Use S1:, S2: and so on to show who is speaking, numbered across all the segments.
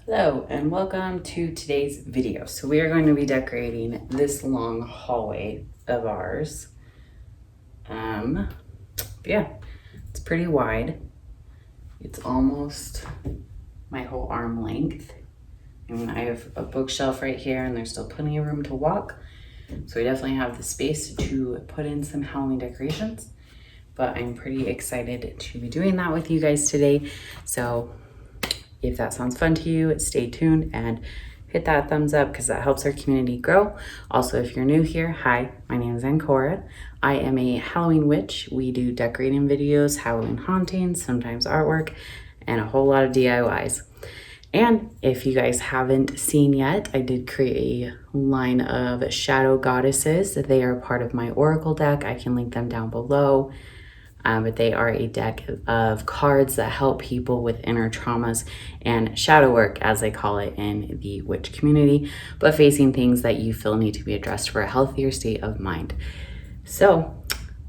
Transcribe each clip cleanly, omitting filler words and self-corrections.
S1: Hello and welcome to today's video. So we are going to be decorating this long hallway of ours. Yeah, it's pretty wide. It's almost my whole arm length. And I have a bookshelf right here and there's still plenty of room to walk. So we definitely have the space to put in some Halloween decorations. But I'm pretty excited to be doing that with you guys today. So if that sounds fun to you, stay tuned and hit that thumbs up because that helps our community grow. Also, if you're new here, hi, my name is Anchora. I am a Halloween witch. We do decorating videos, Halloween hauntings, sometimes artwork, and a whole lot of DIYs. And if you guys haven't seen yet, I did create a line of shadow goddesses. They are part of my oracle deck. I can link them down below. But they are a deck of cards that help people with inner traumas and shadow work, as they call it in the witch community, but facing things that you feel need to be addressed for a healthier state of mind. So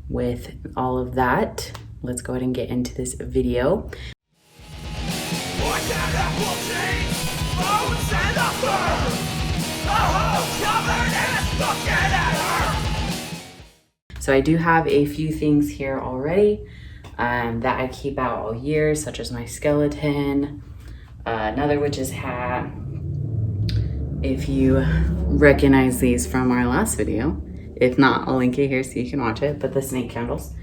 S1: with all of that, let's go ahead and get into this video. So I do have a few things here already that I keep out all year, such as my skeleton, another witch's hat. If you recognize these from our last video, if not, I'll link it here so you can watch it, but the snake candles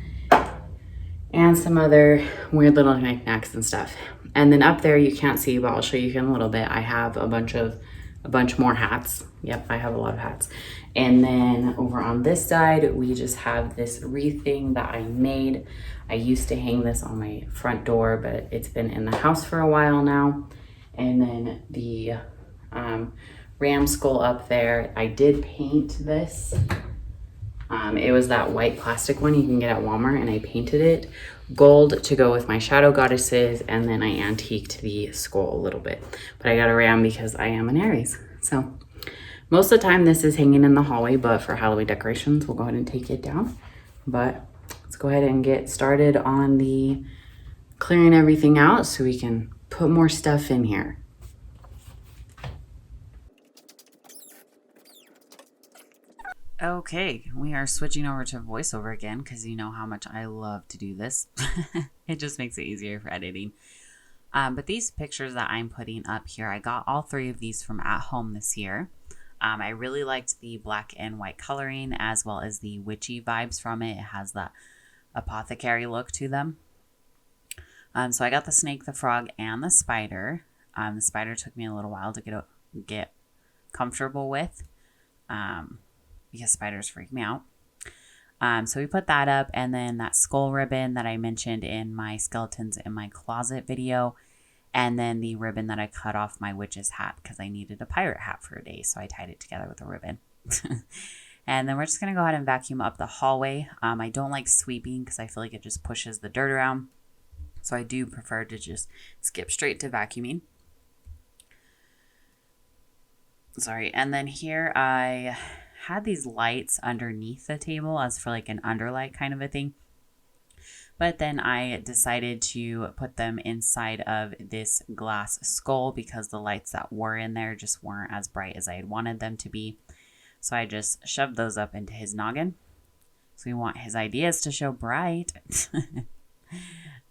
S1: and some other weird little knickknacks and stuff. And then up there, you can't see, but I'll show you in a little bit. I have a bunch more hats. Yep, I have a lot of hats. And then over on this side, we just have this wreath thing that I made. I used to hang this on my front door, but it's been in the house for a while now. And then the ram skull up there, I did paint this. It was that white plastic one you can get at Walmart, and I painted it gold to go with my shadow goddesses, and then I antiqued the skull a little bit. But I got a ram because I am an Aries. So most of the time this is hanging in the hallway, but for Halloween decorations, we'll go ahead and take it down. But let's go ahead and get started on the clearing everything out so we can put more stuff in here. Okay, we are switching over to voiceover again because you know how much I love to do this. It just makes it easier for editing. But these pictures that I'm putting up here, I got all three of these from at home this year. I really liked the black and white coloring as well as the witchy vibes from it. It has that apothecary look to them. So I got the snake, the frog, and the spider. The spider took me a little while to get comfortable with. Because spiders freak me out. So we put that up, and then that skull ribbon that I mentioned in my skeletons in my closet video, and then the ribbon that I cut off my witch's hat because I needed a pirate hat for a day, so I tied it together with a ribbon. And then we're just going to go ahead and vacuum up the hallway. I don't like sweeping because I feel like it just pushes the dirt around, so I do prefer to just skip straight to vacuuming. Sorry, and then here I had these lights underneath the table as for like an underlight kind of a thing. But then I decided to put them inside of this glass skull because the lights that were in there just weren't as bright as I had wanted them to be. So I just shoved those up into his noggin. So we want his ideas to show bright.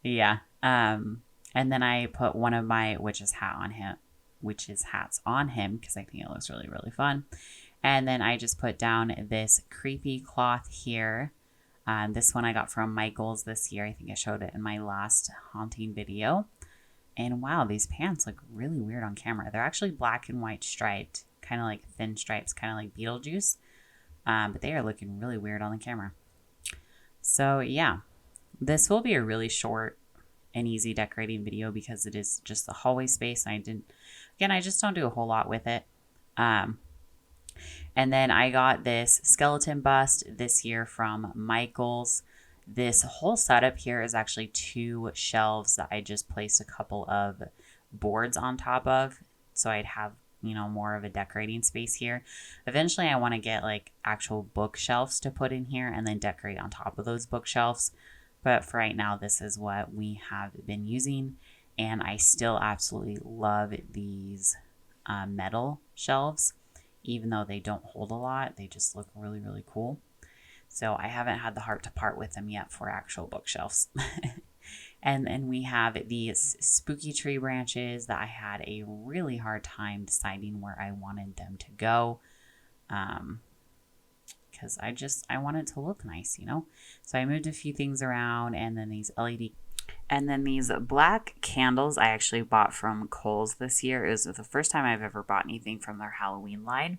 S1: Yeah. And then I put one of my witch's hats on him because I think it looks really, really fun. And then I just put down this creepy cloth here. This one I got from Michael's this year. I think I showed it in my last haunting video. And wow, these pants look really weird on camera. They're actually black and white striped, kind of like thin stripes, kind of like Beetlejuice. But they are looking really weird on the camera. So yeah, this will be a really short and easy decorating video because it is just the hallway space. I just don't do a whole lot with it. And then I got this skeleton bust this year from Michael's. This whole setup here is actually 2 shelves that I just placed a couple of boards on top of. So I'd have, more of a decorating space here. Eventually I want to get like actual bookshelves to put in here and then decorate on top of those bookshelves. But for right now, this is what we have been using.
S2: and I still absolutely love these metal shelves. Even though they don't hold a lot, they just look really, really cool. So I haven't had the heart to part with them yet for actual bookshelves. And then we have these spooky tree branches that I had a really hard time deciding where I wanted them to go. Because I want it to look nice, you know? So I moved a few things around, and then these LED. And then these black candles I actually bought from Kohl's this year. It was the first time I've ever bought anything from their Halloween line.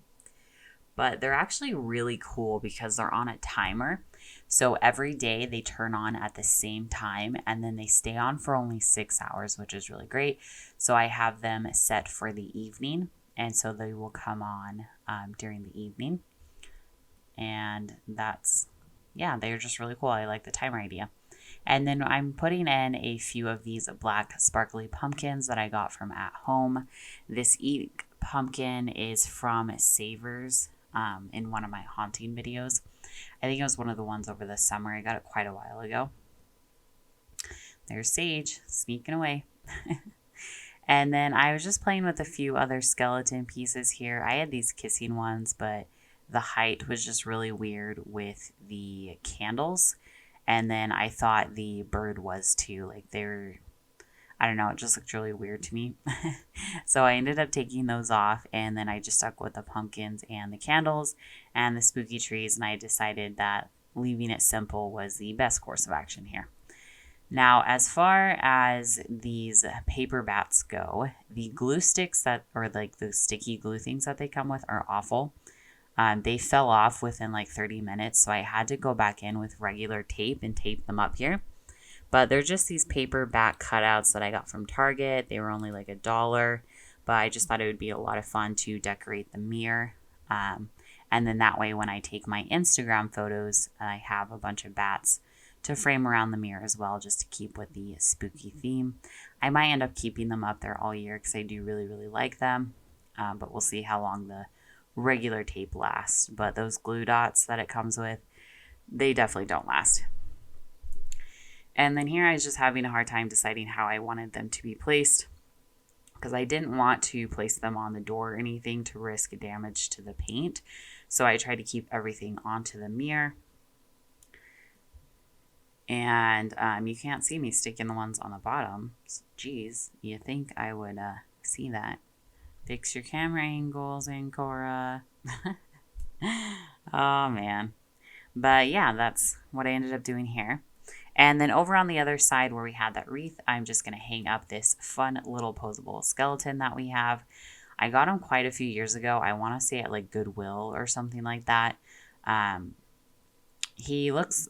S2: But they're actually really cool because they're on a timer. So every day they turn on at the same time, and then they stay on for only 6 hours, which is really great. So I have them set for the evening, and so they will come on during the evening. And they're just really cool. I like the timer idea. And then I'm putting in a few of these black sparkly pumpkins that I got from At Home. This pumpkin is from Savers in one of my haunting videos. I think it was one of the ones over the summer. I got it quite a while ago. There's Sage sneaking away. And then I was just playing with a few other skeleton pieces here. I had these kissing ones, but the height was just really weird with the candles. And then I thought the bird was too. Like I don't know, it just looked really weird to me. So I ended up taking those off, and then I just stuck with the pumpkins and the candles and the spooky trees, and I decided that leaving it simple was the best course of action here. Now, as far as these paper bats go, the glue sticks or like the sticky glue things that they come with are awful. They fell off within like 30 minutes, so I had to go back in with regular tape and tape them up here. But they're just these paper bat cutouts that I got from Target. They were only like $1, but I just thought it would be a lot of fun to decorate the mirror. And then that way, when I take my Instagram photos, I have a bunch of bats to frame around the mirror as well, just to keep with the spooky theme. I might end up keeping them up there all year because I do really, really like them. But we'll see how long the regular tape lasts. But those glue dots that it comes with, they definitely don't last. And then here I was just having a hard time deciding how I wanted them to be placed, because I didn't want to place them on the door or anything to risk damage to the paint. So I tried to keep everything onto the mirror. And you can't see me sticking the ones on the bottom. Geez, you think I would see that. Fix your camera angles, Anchora. Oh, man. But yeah, that's what I ended up doing here. And then over on the other side where we had that wreath, I'm just going to hang up this fun little posable skeleton that we have. I got him quite a few years ago. I want to say at like Goodwill or something like that. He looks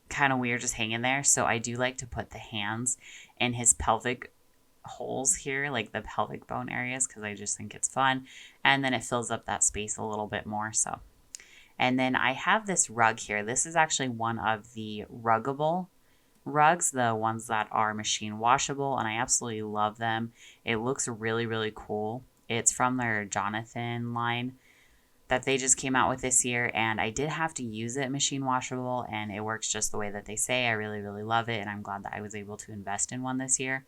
S2: kind of weird just hanging there. So I do like to put the hands in his pelvic holes here, like the pelvic bone areas, because I just think it's fun. And then it fills up that space a little bit more. So. And then I have this rug here. This is actually one of the ruggable rugs, the ones that are machine washable, and I absolutely love them. It looks really, really cool. It's from their Jonathan line that they just came out with this year, and I did have to use it machine washable, and it works just the way that they say. I really, really love it, and I'm glad that I was able to invest in one this year.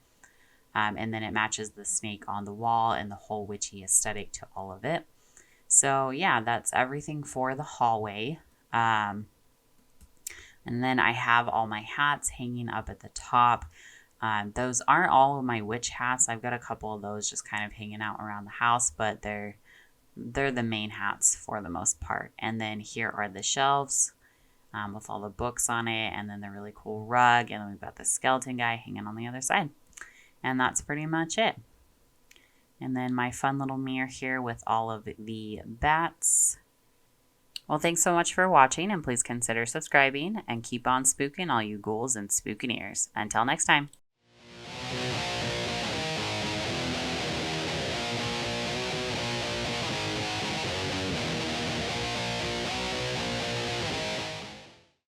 S2: And then it matches the snake on the wall and the whole witchy aesthetic to all of it. So yeah, that's everything for the hallway. And then I have all my hats hanging up at the top. Those aren't all of my witch hats. I've got a couple of those just kind of hanging out around the house, but they're the main hats for the most part. And then here are the shelves with all the books on it, and then the really cool rug, and then we've got the skeleton guy hanging on the other side. And that's pretty much it. And then my fun little mirror here with all of the bats. Well, thanks so much for watching, and please consider subscribing and keep on spooking all you ghouls and spookineers. Until next time.